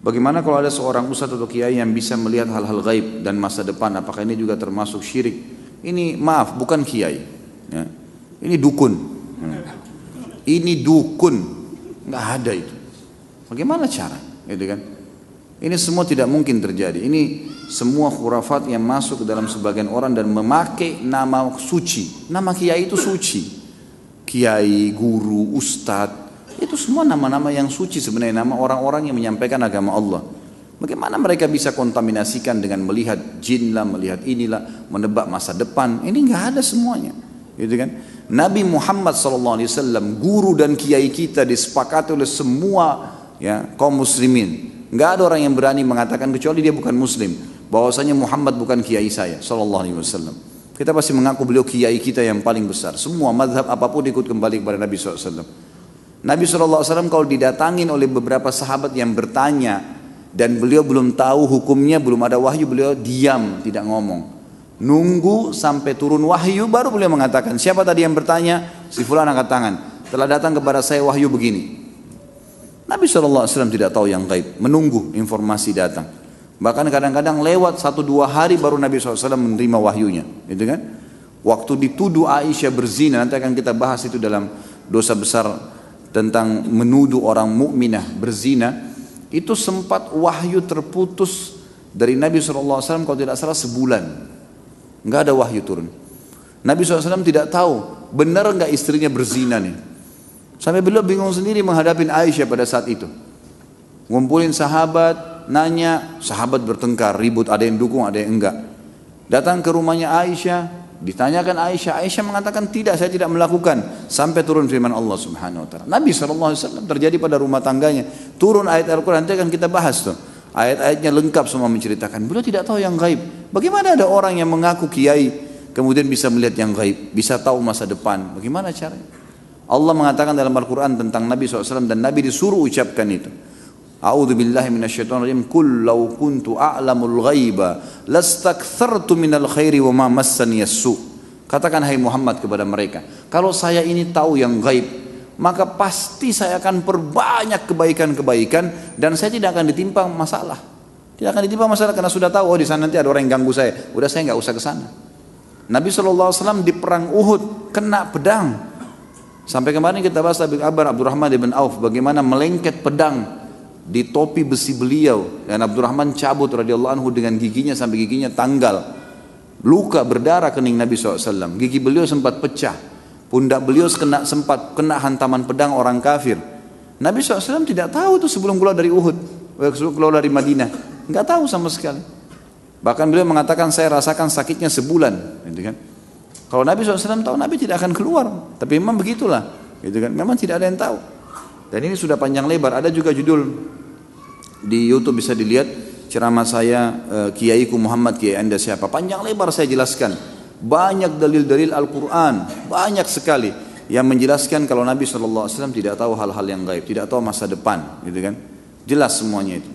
Bagaimana kalau ada seorang ustadz atau kiai yang bisa melihat hal-hal gaib dan masa depan? Apakah ini juga termasuk syirik? Ini maaf, bukan kiai. Ya. Ini dukun. Ini dukun, nggak ada itu. Bagaimana cara? Gitu kan? Ini semua tidak mungkin terjadi. Ini semua khurafat yang masuk ke dalam sebagian orang dan memakai nama suci. Nama kiai itu suci. Kiai, guru, ustadz, itu semua nama-nama yang suci sebenarnya, nama orang-orang yang menyampaikan agama Allah. Bagaimana mereka bisa kontaminasikan dengan melihat jin lah, melihat inilah, menebak masa depan? Ini nggak ada semuanya, gitu kan? Nabi Muhammad SAW, guru dan kiai kita, disepakati oleh semua ya kaum muslimin. Nggak ada orang yang berani mengatakan kecuali dia bukan muslim, bahwasanya Muhammad bukan kiai saya SAW. Kita pasti mengaku beliau kiai kita yang paling besar. Semua mazhab apapun ikut kembali kepada Nabi SAW. Nabi SAW kalau didatangin oleh beberapa sahabat yang bertanya dan beliau belum tahu hukumnya, belum ada wahyu, beliau diam, tidak ngomong. Nunggu sampai turun wahyu baru beliau mengatakan, siapa tadi yang bertanya? Si fulan angkat tangan. Telah datang kepada saya wahyu begini. Nabi SAW tidak tahu yang gaib, menunggu informasi datang. Bahkan kadang-kadang lewat 1-2 hari baru Nabi SAW menerima wahyunya, gitu kan? Waktu dituduh Aisyah berzina, nanti akan kita bahas itu dalam dosa besar tentang menuduh orang mukminah berzina, itu sempat wahyu terputus dari Nabi SAW kalau tidak salah sebulan, nggak ada wahyu turun. Nabi SAW tidak tahu benar nggak istrinya berzina nih. Sampai beliau bingung sendiri menghadapi Aisyah pada saat itu. Ngumpulin sahabat, nanya, sahabat bertengkar, ribut, ada yang dukung, ada yang enggak. Datang ke rumahnya Aisyah, ditanyakan Aisyah, Aisyah mengatakan tidak, saya tidak melakukan. Sampai turun firman Allah Subhanahu Wa Taala. Nabi SAW terjadi pada rumah tangganya. Turun ayat Al-Quran, nanti akan kita bahas tuh. Ayat-ayatnya lengkap semua menceritakan. Beliau tidak tahu yang gaib. Bagaimana ada orang yang mengaku kiai, kemudian bisa melihat yang gaib, bisa tahu masa depan? Bagaimana caranya? Allah mengatakan dalam Al-Quran tentang Nabi SAW dan Nabi disuruh ucapkan itu. A'udzu billahi minasyaitonir rajim. Qul law kuntu a'lamul ghaiba lastakthartu minal khairi wa ma massani as-su. Katakan hai Muhammad kepada mereka, kalau saya ini tahu yang gaib, maka pasti saya akan perbanyak kebaikan-kebaikan dan saya tidak akan ditimpa masalah. Tidak akan ditimpa masalah karena sudah tahu, oh di sana nanti ada orang yang ganggu saya. Udah saya enggak usah ke sana. Nabi SAW di perang Uhud kena pedang. Sampai kemarin kita bahas kabar Abdurrahman bin Auf bagaimana melengket pedang di topi besi beliau dan Abdurrahman cabut radhiyallahu anhu dengan giginya sampai giginya tanggal. Luka berdarah kening Nabi SAW. Gigi beliau sempat pecah. Pundak beliau sempat kena hantaman pedang orang kafir. Nabi SAW tidak tahu itu sebelum keluar dari Uhud, sebelum keluar dari Madinah. Enggak tahu sama sekali. Bahkan beliau mengatakan saya rasakan sakitnya sebulan, gitu kan? Kalau Nabi SAW tahu, Nabi tidak akan keluar. Tapi memang begitulah, gitu kan? Memang tidak ada yang tahu. Dan ini sudah panjang lebar. Ada juga judul di YouTube bisa dilihat ceramah saya, Kiaiku Muhammad, Kiai Anda siapa? Panjang lebar saya jelaskan. Banyak dalil-dalil Al-Quran, banyak sekali yang menjelaskan kalau Nabi SAW tidak tahu hal-hal yang gaib, tidak tahu masa depan, gitu kan? Jelas semuanya itu.